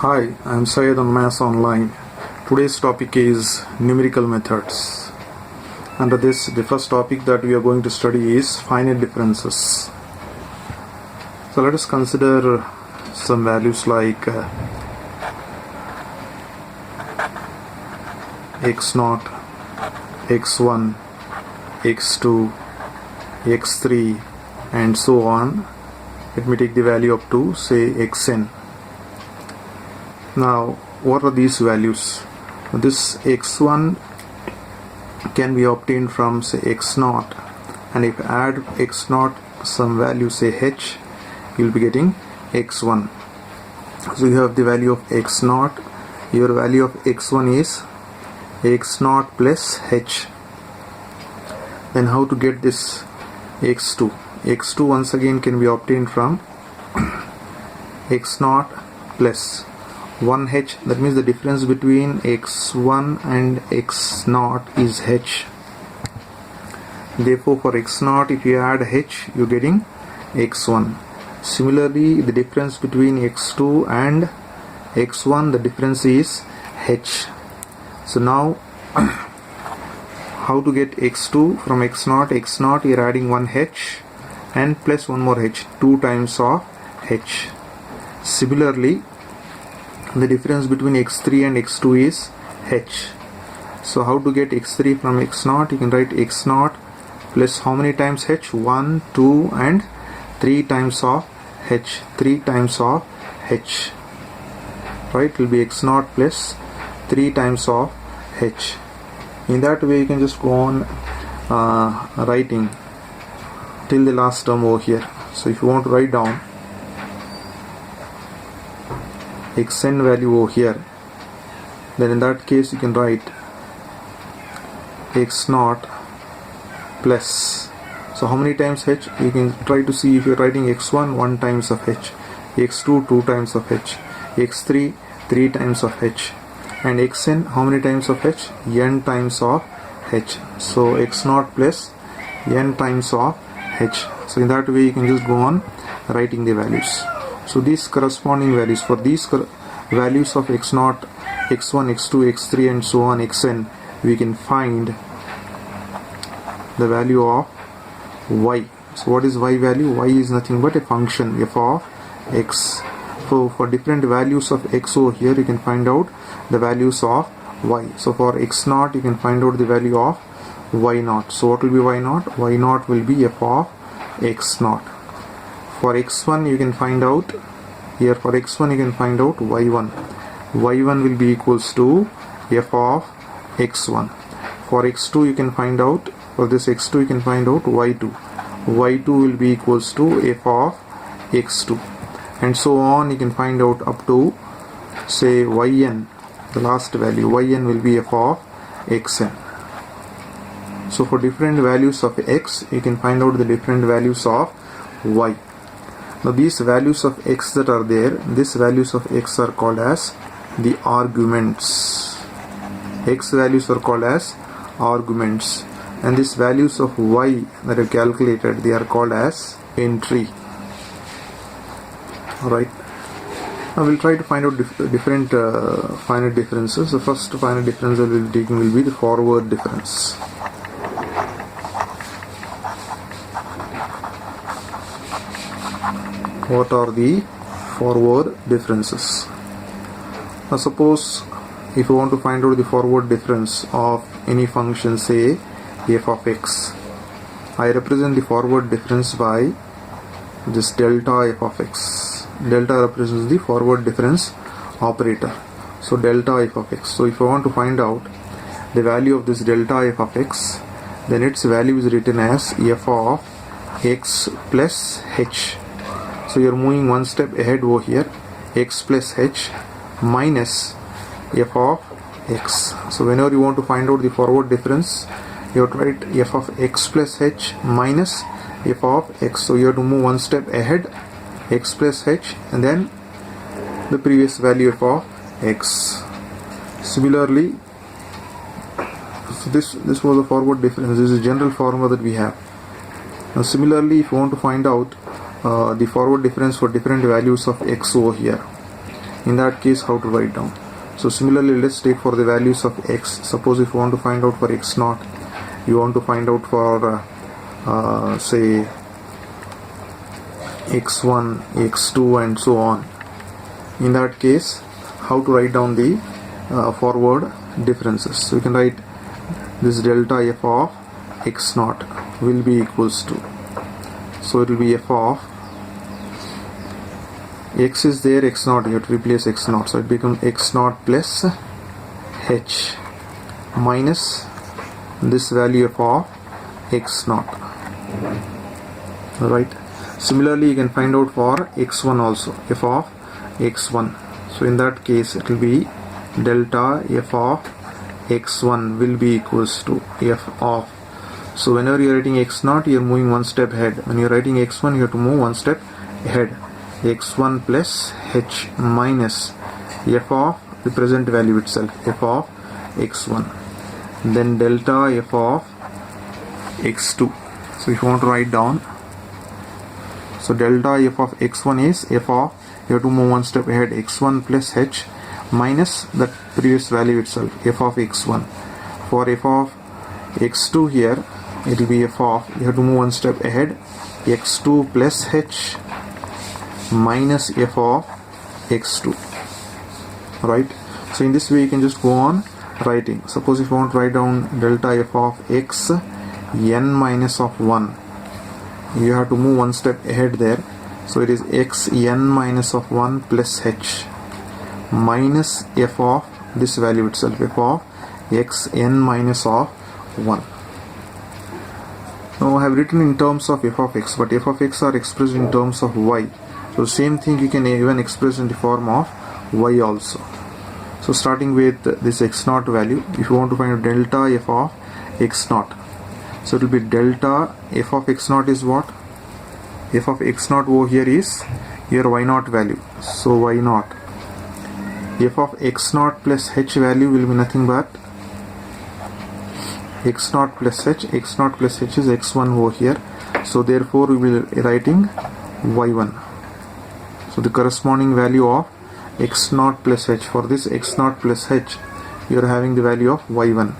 Hi, I'm Syed on Maths Online. Today's topic is numerical methods. Under this, the first topic that we are going to study is finite differences. So let us consider some values like x0, x1, x2, x3 and so on. Let me take the value up to say xn. Now, what are these values? This x1 can be obtained from say x0, and if add x0 some value say h, you'll be getting x1. So you have the value of x0. Your value of x1 is x0 plus h. Then how to get this x2? X2 once again can be obtained from x0 plus 1h, that means the difference between x1 and x0 is h. Therefore for x0 if you add h, you're getting x1. Similarly, the difference between x2 and x1, the difference is h. So now how to get x2 from x0? X0 you're adding 1h and plus one more h, 2 times of h. Similarly, the difference between x3 and x2 is h. So how to get x3 from x0? You can write x0 plus how many times h? 1, 2 and 3 times of h. 3 times of h. Right? It will be x0 plus 3 times of h. In that way you can just go on writing till the last term over here. So if you want to write down xn value over here, then in that case you can write x0 plus, so how many times h? You can try to see if you're writing x1 1 times of h, x2 2 times of h, x3 3 times of h, and xn how many times of h? n times of h. So x0 plus n times of h. So in that way you can just go on writing the values. So these corresponding values, for these values of x0, x1, x2, x3 and so on xn, we can find the value of y. So what is y value? Y is nothing but a function f of x. So for different values of x over here you can find out the values of y. So for x0 you can find out the value of y0. So what will be y0? Y0 will be f of x0. For x1 you can find out, here for x1 you can find out y1. Y1 will be equals to f of x1. For x2 you can find out, for this x2 you can find out y2. Y2 will be equals to f of x2. And so on you can find out up to say yn, the last value, yn will be f of xn. So for different values of x you can find out the different values of y. Now these values of x that are there, these values of x are called as the arguments. X values are called as arguments, and these values of y that are calculated, they are called as entry. Alright, now we'll try to find out different finite differences. The first finite difference that we'll be taking will be the forward difference. What are the forward differences? Now suppose if you want to find out the forward difference of any function, say f of x, I represent the forward difference by this delta f of x. Delta represents the forward difference operator. So delta f of x. So if I want to find out the value of this delta f of x, then its value is written as f of x plus h. So you're moving one step ahead over here, x plus h minus f of x. So whenever you want to find out the forward difference, you have to write f of x plus h minus f of x. So you have to move one step ahead, x plus h, and then the previous value f of x. Similarly, so this was the forward difference. This is the general formula that we have. Now similarly, if you want to find out the forward difference for different values of x over here, In that case, how to write down? So similarly, let's take for the values of x. Suppose if you want to find out for x0, you want to find out for say x1, x2 and so on. In that case, how to write down the forward differences? So you can write this delta f of x0 will be equals to, so it will be f of x is there, x0, you have to replace x0, so it becomes x0 plus h minus this value f of x0, right? Similarly, you can find out for x1 also, f of x1. So in that case, it will be delta f of x1 will be equals to f of. So whenever you are writing x0, you are moving one step ahead. When you are writing x1, you have to move one step ahead. x1 plus h minus f of the present value itself, f of x1. Then delta f of x2. So if you want to write down, so delta f of x1 is f of, you have to move one step ahead, x1 plus h minus the previous value itself, f of x1. For f of x2 here, it will be f of, you have to move one step ahead, x2 plus h minus f of x2, right? So in this way you can just go on writing. Suppose if you want to write down delta f of x n minus of 1, you have to move one step ahead there, so it is x n minus of 1 plus h minus f of this value itself, f of x n minus of 1. Now I have written in terms of f of x, but f of x are expressed in terms of y. So same thing you can even express in the form of y also. So starting with this x0 value, if you want to find delta f of x0, so it will be delta f of x0 is what? F of x0 over here is your y0 value. So y0. F of x0 plus h value will be nothing but x0 plus h. x0 plus h is x1 over here. So therefore we will be writing y1. So the corresponding value of x0 plus h, for this x0 plus h, you are having the value of y1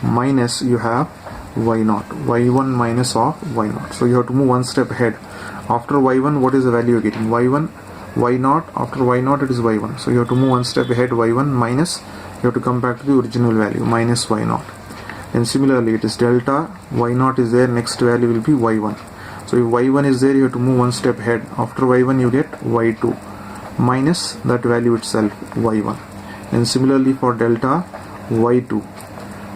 minus you have y0, y1 minus of y0. So you have to move one step ahead. After y1, what is the value you are getting? y1, y0, after y0 it is y1. So you have to move one step ahead, y1 minus, you have to come back to the original value, minus y0. And similarly it is delta, y0 is there, next value will be y1. So if y1 is there, you have to move one step ahead. After y1 you get y2 minus that value itself, y1. And similarly for delta y2,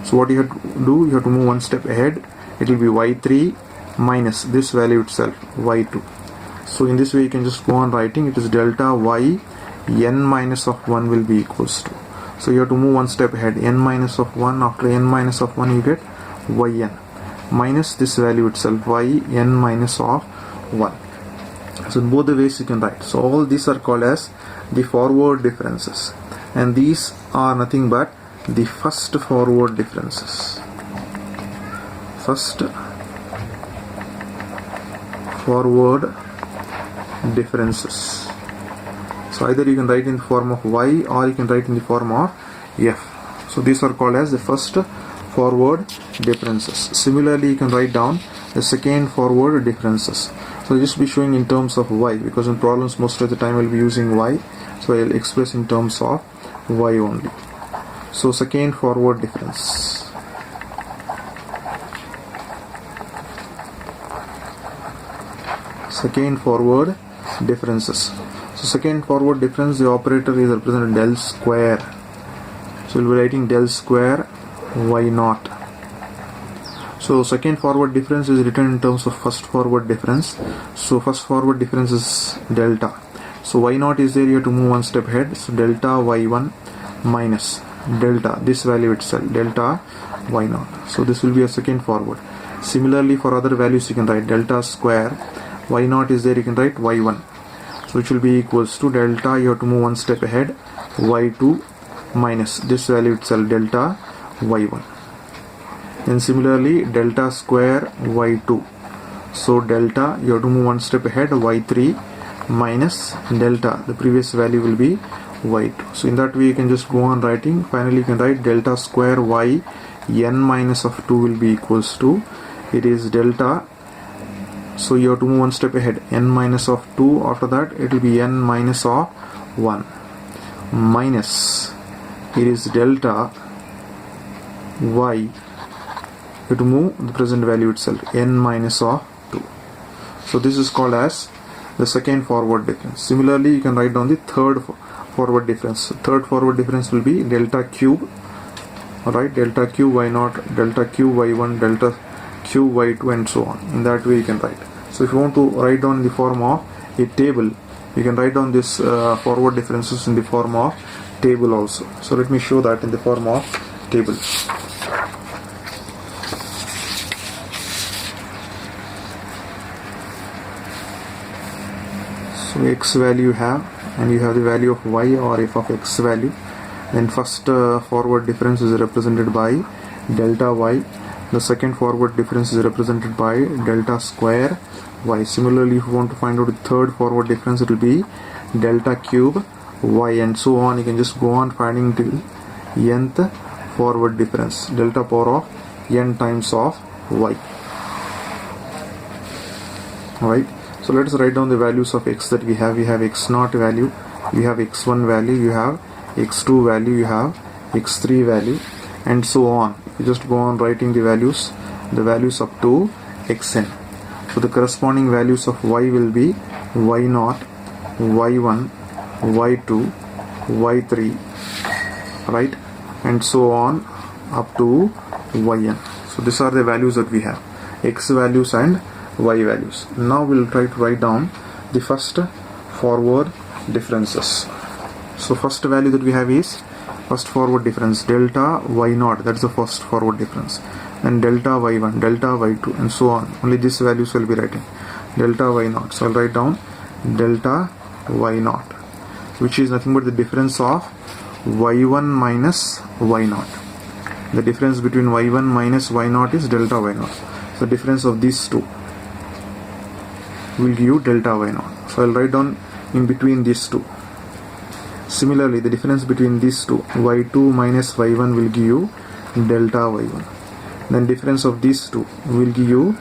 so what you have to do, you have to move one step ahead, it will be y3 minus this value itself, y2. So in this way you can just go on writing, it is delta y n minus of 1 will be equals to, so you have to move one step ahead, n minus of 1, after n minus of 1 you get yn minus this value itself, y n minus of 1. So in both the ways you can write. So all these are called as the forward differences, and these are nothing but the first forward differences. First forward differences. So either you can write in the form of y or you can write in the form of f. So these are called as the first forward differences. Similarly, you can write down the second forward differences. So I'll just be showing in terms of y, because in problems most of the time I'll be using y. So I'll express in terms of y only. So second forward difference. Second forward differences. So second forward difference, the operator is represented del square. So we'll be writing del square y0. So second forward difference is written in terms of first forward difference. So first forward difference is delta. So y0 is there, you have to move one step ahead. So delta y1 minus delta, this value itself, delta y0. So this will be a second forward. Similarly for other values you can write delta square, y0 is there, you can write y1. So it will be equals to delta, you have to move one step ahead, y2 minus this value itself, delta y1. Then similarly delta square y2. So delta, you have to move one step ahead, y3 minus delta, the previous value will be y2. So in that way you can just go on writing. Finally you can write delta square y n minus of 2 will be equals to, it is delta, so you have to move one step ahead, n minus of 2, after that it will be n minus of 1 minus, it is delta y, you have to move the present value itself, n minus of 2. So this is called as the second forward difference. Similarly you can write down the third forward difference. Third forward difference will be delta cube, alright, delta q y0, delta q y1, delta q y2, and so on. In that way you can write. So if you want to write down in the form of a table, you can write down this forward differences in the form of table also. So let me show that in the form of table. So x value you have, and you have the value of y or f of x value. Then first forward difference is represented by delta y. The second forward difference is represented by delta square y. Similarly, if you want to find out the third forward difference, it will be delta cube y, and so on. You can just go on finding till nth forward difference, delta power of n times of y. Alright, so let us write down the values of x that we have. We have x0 value, we have x1 value, you have x2 value, you have x3 value, and so on. You just go on writing the values up to xn. So the corresponding values of y will be y0, y1, y2, y3, right, and so on up to yn. So these are the values that we have, x values and y values. Now we'll try to write down the first forward differences. So first value that we have is first forward difference delta y0, that's the first forward difference, and delta y1, delta y2, and so on. Only these values will be writing delta y0. So I'll write down delta y0, which is nothing but the difference of y1 minus y0. The difference between y1 minus y0 is delta y0. The difference of these two will give you delta y0. So I'll write down in between these two. Similarly, the difference between these two, y2 minus y1, will give you delta y1. Then difference of these two will give you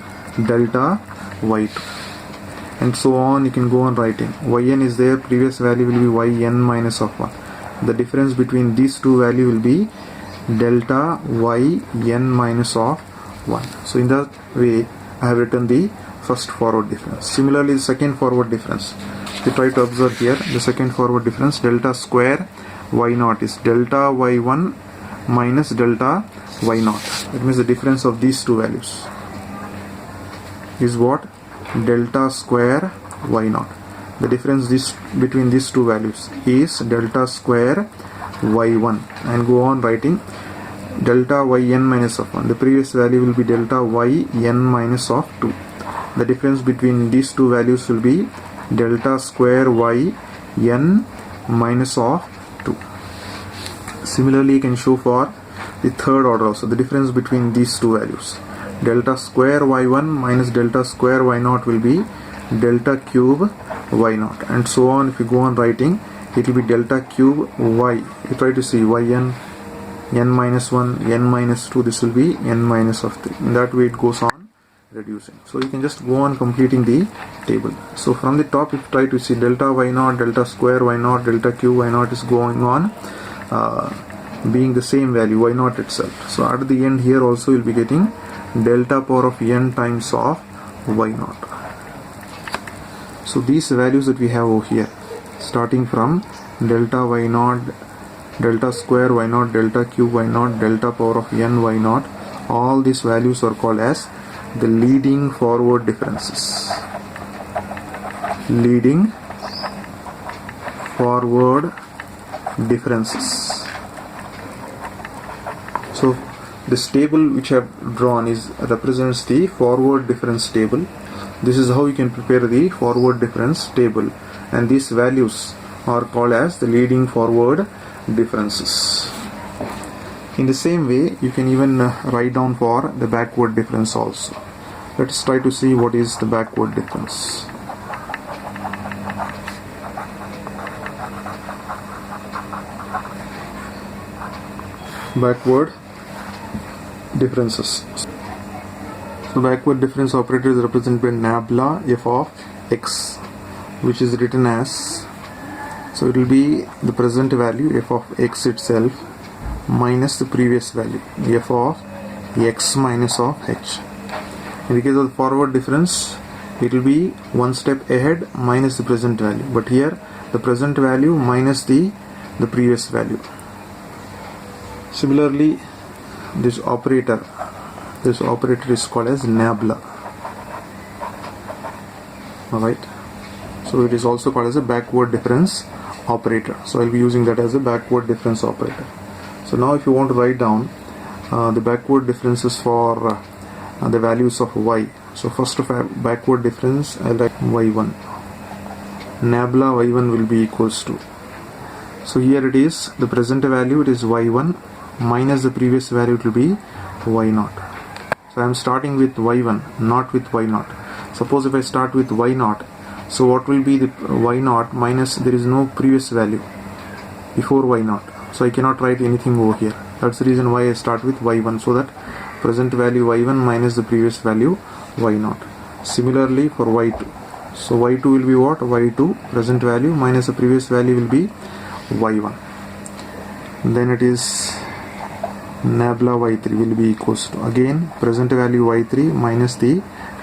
delta y2, and so on. You can go on writing. Yn is there, previous value will be yn minus of 1. The difference between these two value will be delta yn minus of 1. So in that way I have written the first forward difference. Similarly, the second forward difference, you try to observe here, the second forward difference, delta square y0 is delta y1 minus delta y0. It means the difference of these two values is what? Delta square y0. The difference between these two values is delta square y1, and go on writing delta yn minus of 1. The previous value will be delta yn minus of 2. The difference between these two values will be delta square yn minus of 2. Similarly, you can show for the third order also, the difference between these two values, delta square y1 minus delta square y0 will be delta cube y0, and so on. If you go on writing, it will be delta cube y. You try to see yn, n minus 1, n minus 2, this will be n minus of 3. In that way it goes on reducing. So you can just go on completing the table. So from the top, if you try to see delta y0, delta square y0, delta q y0 is going on being the same value, y0 itself. So at the end here also you'll be getting delta power of n times of y0. So these values that we have over here, starting from delta y0, delta square y0, delta q y0, delta power of n y0, all these values are called as the leading forward differences. Leading forward differences. So this table which I have drawn represents the forward difference table. This is how you can prepare the forward difference table, and these values are called as the leading forward differences. In the same way, you can even write down for the backward difference also. Let's try to see what is the backward difference. backward differences. So backward difference operator is represented by nabla f of x, which is written as, so it will be the present value f of x itself minus the previous value f of x minus of h. In the case of the forward difference, it will be one step ahead minus the present value, but here the present value minus the previous value. Similarly, this operator is called as nabla. Alright, so it is also called as a backward difference operator. So I'll be using that as a backward difference operator. So now if you want to write down the backward differences for the values of y. So first of all, backward difference, I'll write y1. Nabla y1 will be equals to, so here it is the present value, it is y1 minus the previous value, it will be y0. So I am starting with y1, not with y0. Suppose if I start with y0, so what will be the y0 minus, there is no previous value before y0, so I cannot write anything over here. That's the reason why I start with y1, so that present value y1 minus the previous value y0. Similarly for y2, so y2 will be what? y2 present value minus the previous value will be y1. Then it is nabla y3 will be equals to, again present value y3 minus the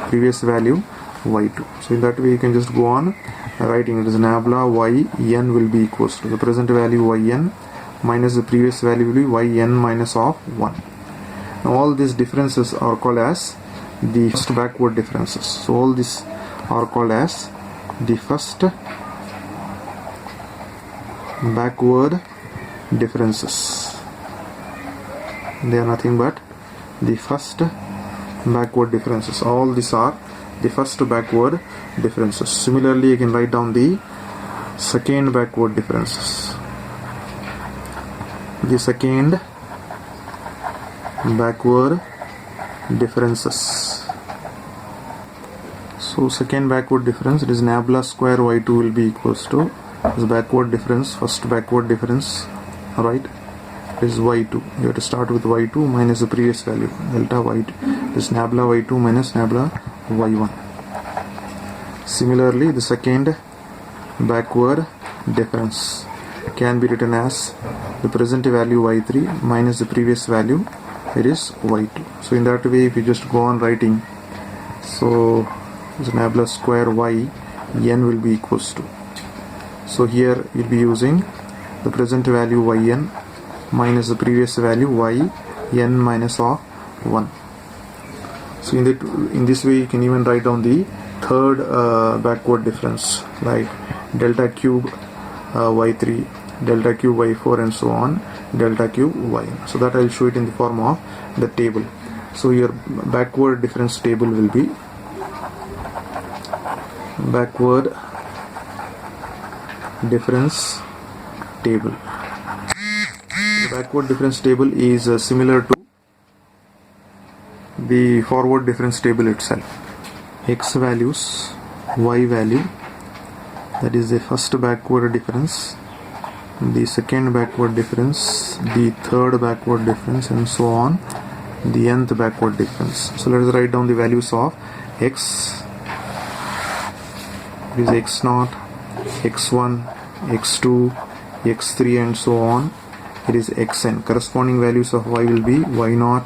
previous value y2. So in that way you can just go on writing it is nabla yn will be equals to the present value yn minus the previous value will be yn minus of 1. Now all these differences are called as the first backward differences. So all these are called as the first backward differences. They are nothing but the first backward differences. All these are the first backward differences. Similarly, you can write down the second backward differences. The second backward differences. So second backward difference, it is nabla square y2 will be equals to this backward difference, first backward difference, alright, is y2. You have to start with y2 minus the previous value, delta y2. This nabla y2 minus nabla y1. Similarly, the second backward difference can be written as the present value y3 minus the previous value, it is y2. So in that way, if you just go on writing, so this nabla square y n will be equals to, so here you'll be using the present value yn minus the previous value y n minus of 1. So in this way you can even write down the third backward difference, like delta cube y3, delta cube y4, and so on, delta cube yn. So that I'll show it in the form of the table. So your backward difference table will be backward difference table. The backward difference table is similar to the forward difference table itself. X values, y value, that is the first backward difference, the second backward difference, the third backward difference, and so on, the nth backward difference. So let us write down the values of x. It is x0, x1, x2, x3, and so on. It is xn. Corresponding values of y will be y0,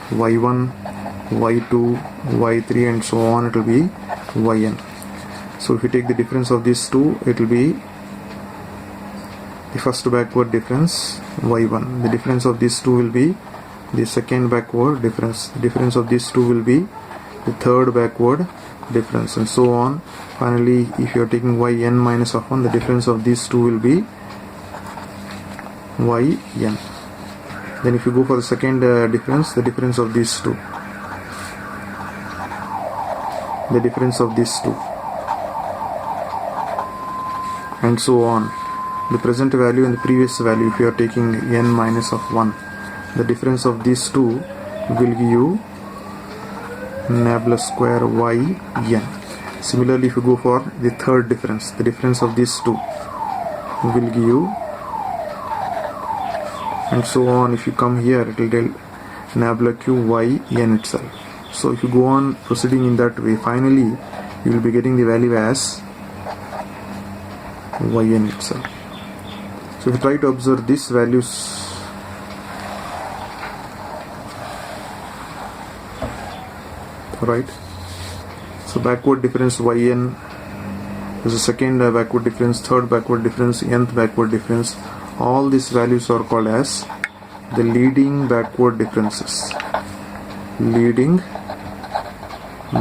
y1, y2, y3, and so on. It will be yn. So if you take the difference of these two, it will be the first backward difference y1. The difference of these two will be the second backward difference. The difference of these two will be the third backward difference, and so on. Finally, if you are taking yn minus of 1, the difference of these two will be yn. Then if you go for the second difference, the difference of these two, the difference of these two, and so on. The present value and the previous value, if you are taking n minus of 1, the difference of these two will give you nabla square yn. Similarly, if you go for the third difference, the difference of these two will give you and so on. If you come here, it will tell nabla q y n itself. So if you go on proceeding in that way, finally you will be getting the value as yn itself. So if you try to observe these values, right, so backward difference yn is the second backward difference, third backward difference, nth backward difference, all these values are called as the leading backward differences. Leading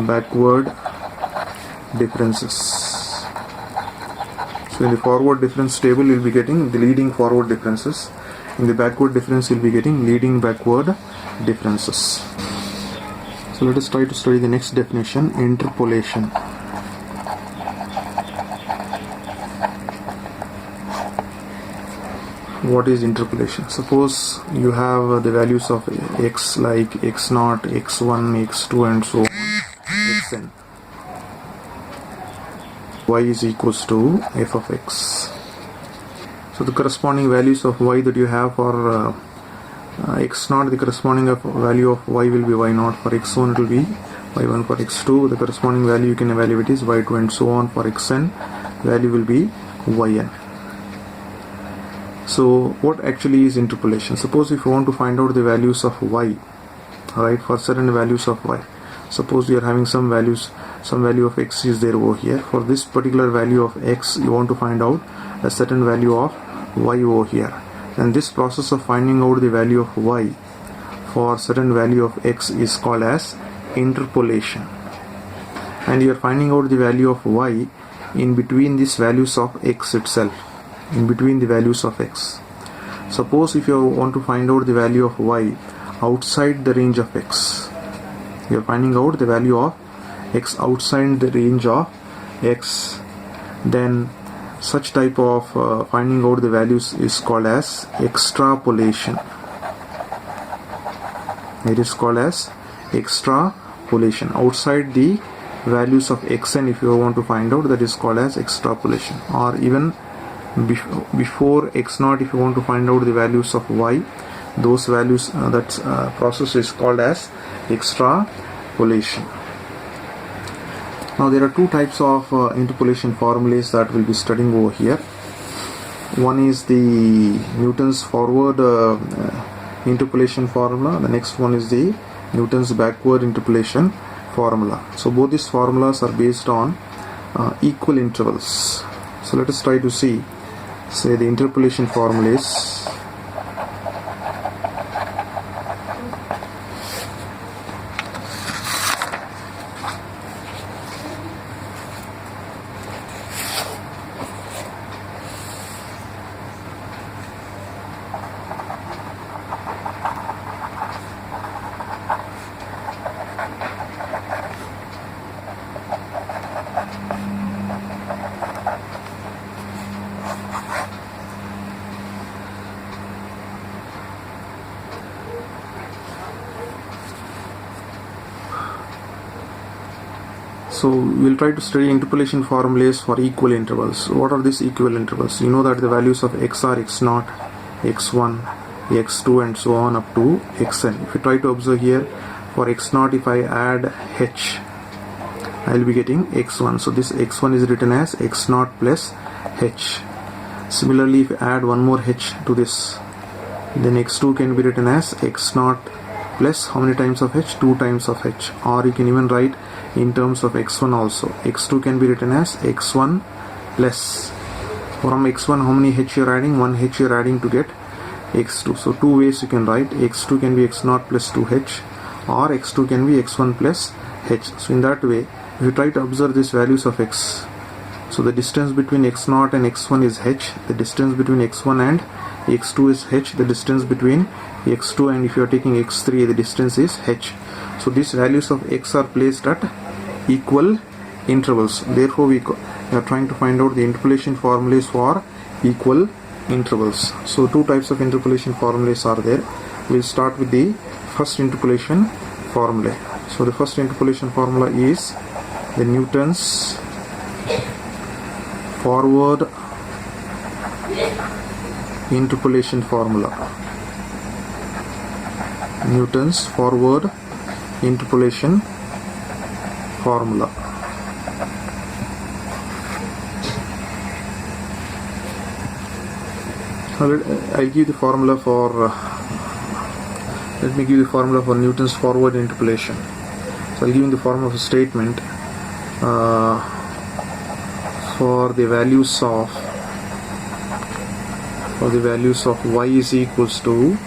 backward differences. So in the forward difference table you will be getting the leading forward differences. In the backward difference you will be getting leading backward differences. So let us try to study the next definition, interpolation. What is interpolation? Suppose you have the values of x like x0, x1, x2 and so on, xn. Y is equals to f of x. So the corresponding values of y that you have for x0, the corresponding value of y will be y0, for x1 it will be y1, for x2 the corresponding value you can evaluate is y2 and so on. For xn value will be yn. So what actually is interpolation? Suppose if you want to find out the values of y, right, for certain values of y, suppose you are having some values, some value of x is there over here. For this particular value of x you want to find out a certain value of y over here, and this process of finding out the value of y for certain value of x is called as interpolation. And you are finding out the value of y in between these values of x itself, in between the values of x. Suppose if you want to find out the value of y outside the range of x, you are finding out the value of x outside the range of x, then such type of finding out the values is called as extrapolation. It is called as extrapolation. Outside the values of xn, if you want to find out, that is called as extrapolation. Or even before x0, if you want to find out the values of y, those values, that process is called as extrapolation. Now there are two types of interpolation formulas that we'll be studying over here. One is the Newton's forward interpolation formula. The next one is the Newton's backward interpolation formula. So both these formulas are based on equal intervals. So let us try to see, say, the interpolation formulas. So we'll try to study interpolation formulas for equal intervals. What are these equal intervals? You know that the values of x are x0, x1, x2 and so on up to xn. If you try to observe here, for x0 if I add h, I will be getting x1. So this x1 is written as x0 plus h. Similarly, if you add one more h to this, then x2 can be written as x0 plus how many times of h? 2 times of h. Or you can even write in terms of x1 also. x2 can be written as x1 plus, from x1 how many h you are adding? 1 h you are adding to get x2. So two ways you can write. x2 can be x0 plus 2h, or x2 can be x1 plus h. So in that way, if you try to observe these values of x, so the distance between x0 and x1 is h, the distance between x1 and x2 is h, the distance between x2 and if you are taking x3, the distance is h. So these values of x are placed at equal intervals. Therefore we are trying to find out the interpolation formulas for equal intervals. So two types of interpolation formulas are there. We'll start with the first interpolation formula. So the first interpolation formula is the Newton's forward interpolation formula. Newton's forward interpolation formula. I'll give the formula for let me give the formula for Newton's forward interpolation. So I'll give you the form of a statement for the values of y is equals to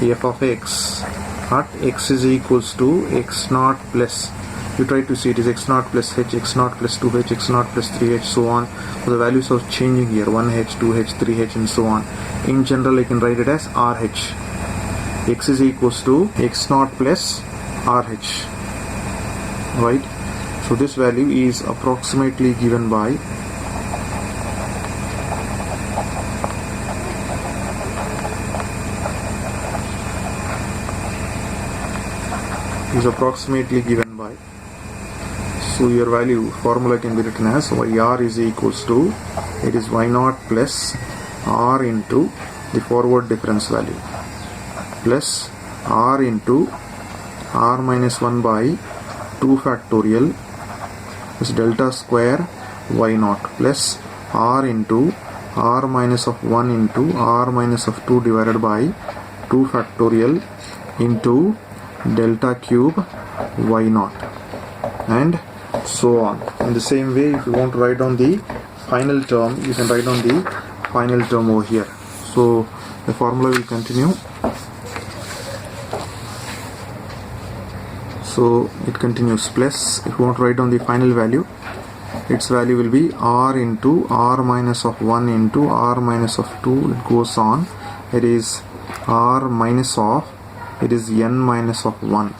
f of x at x is equals to x naught plus, you try to see it is x naught plus h, x naught plus 2h, x naught plus 3h, so on. So the values are changing here, 1h, 2h, 3h and so on. In general I can write it as rh. X is equals to x naught plus rh, right? So this value is approximately given by so your value formula can be written as yr is equals to, it is y naught plus r into the forward difference value plus r into r minus 1 by 2 factorial is delta square y naught plus r into r minus of 1 into r minus of 2 divided by 2 factorial into delta cube y naught, and so on. In the same way, if you want to write down the final term, you can write down the final term over here. So the formula will continue. So it continues plus, if you want to write down the final value, its value will be r into r minus of 1 into r minus of 2, it goes on, it is r minus of, it is n minus of 1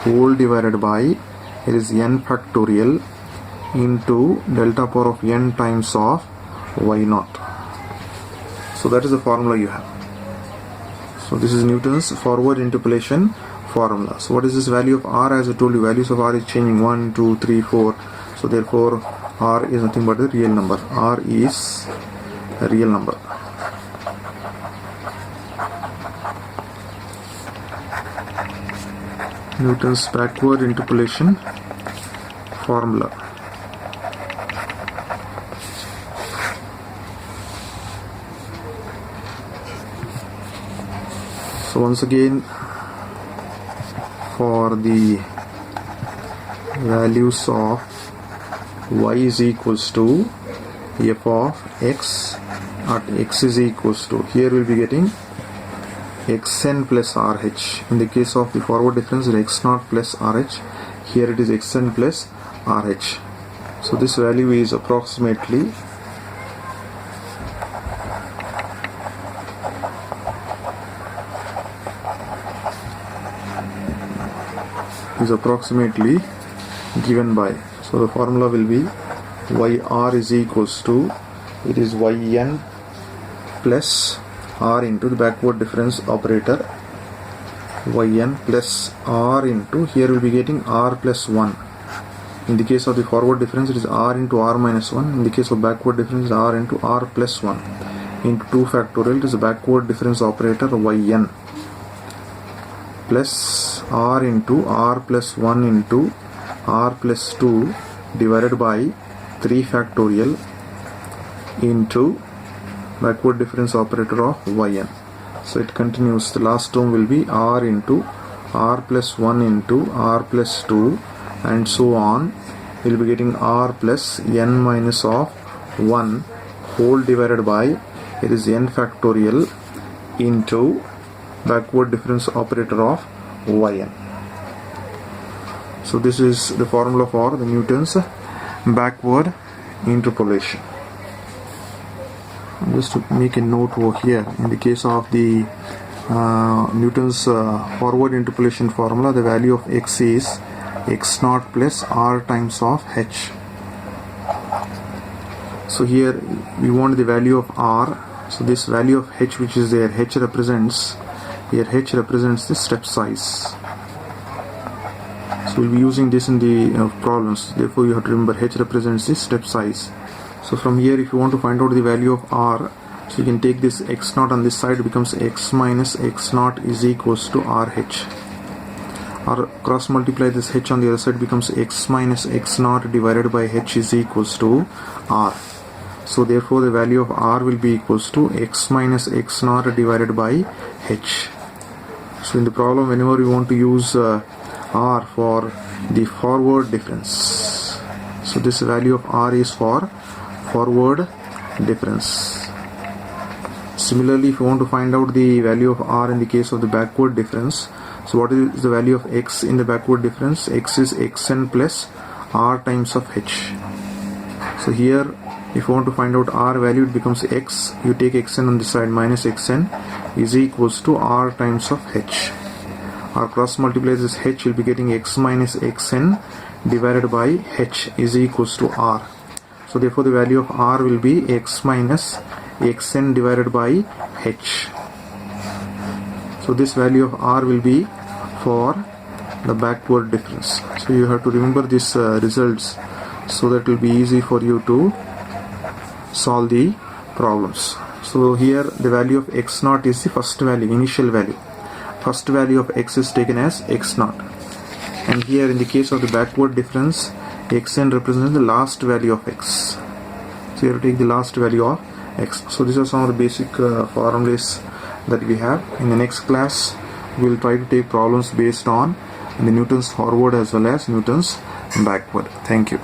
whole divided by, it is n factorial into delta power of n times of y naught. So that is the formula you have. So this is Newton's forward interpolation formula. So what is this value of r? As I told you, values of r is changing 1, 2, 3, 4. So therefore r is nothing but a real number. R is a real number. Newton's backward interpolation formula. So once again, for the values of y is equals to f of x at x is equals to, here we will be getting xn plus rh. In the case of the forward difference, it is x naught plus rh. Here it is xn plus rh. So this value is approximately given by, so the formula will be yr is equals to, it is yn plus r into the backward difference operator, yn plus r into, here we will be getting r plus 1. In the case of the forward difference, it is r into r minus 1. In the case of backward difference, it is r into r plus 1 into 2 factorial, it is a backward difference operator yn plus r into r plus 1 into r plus 2 divided by 3 factorial into backward difference operator of yn. So it continues, the last term will be r into r plus 1 into r plus 2 and so on. We will be getting r plus n minus of 1 whole divided by, it is n factorial into backward difference operator of yn. So this is the formula for the Newton's backward interpolation. Just to make a note over here, in the case of the Newton's forward interpolation formula, the value of x is x naught plus r times of h. So here we want the value of r. So this value of h which is there, h represents, here h represents the step size. So we'll be using this in the problems. Therefore you have to remember h represents the step size. So from here, if you want to find out the value of r, so you can take this x naught on this side, it becomes x minus x naught is equals to rh. or cross multiply this h on the other side, becomes x minus x naught divided by h is equals to r. So therefore the value of r will be equals to x minus x naught divided by h. So in the problem, whenever you want to use r for the forward difference, so this value of r is for forward difference. Similarly, if you want to find out the value of r in the case of the backward difference, so what is the value of x in the backward difference? X is xn plus r times of h. So here, if you want to find out r value, it becomes x, you take xn on this side, minus xn is equals to r times of h. Or cross multiply this h, you'll be getting x minus xn divided by h is equals to r. So therefore the value of r will be x minus xn divided by h. So this value of r will be for the backward difference. So you have to remember these results, so that it will be easy for you to solve the problems. So here the value of x naught is the first value, initial value. First value of x is taken as x naught, and here in the case of the backward difference, xn represents the last value of x. So you have to take the last value of x. So these are some of the basic formulas that we have. In the next class, we will try to take problems based on the Newton's forward as well as Newton's backward. Thank you.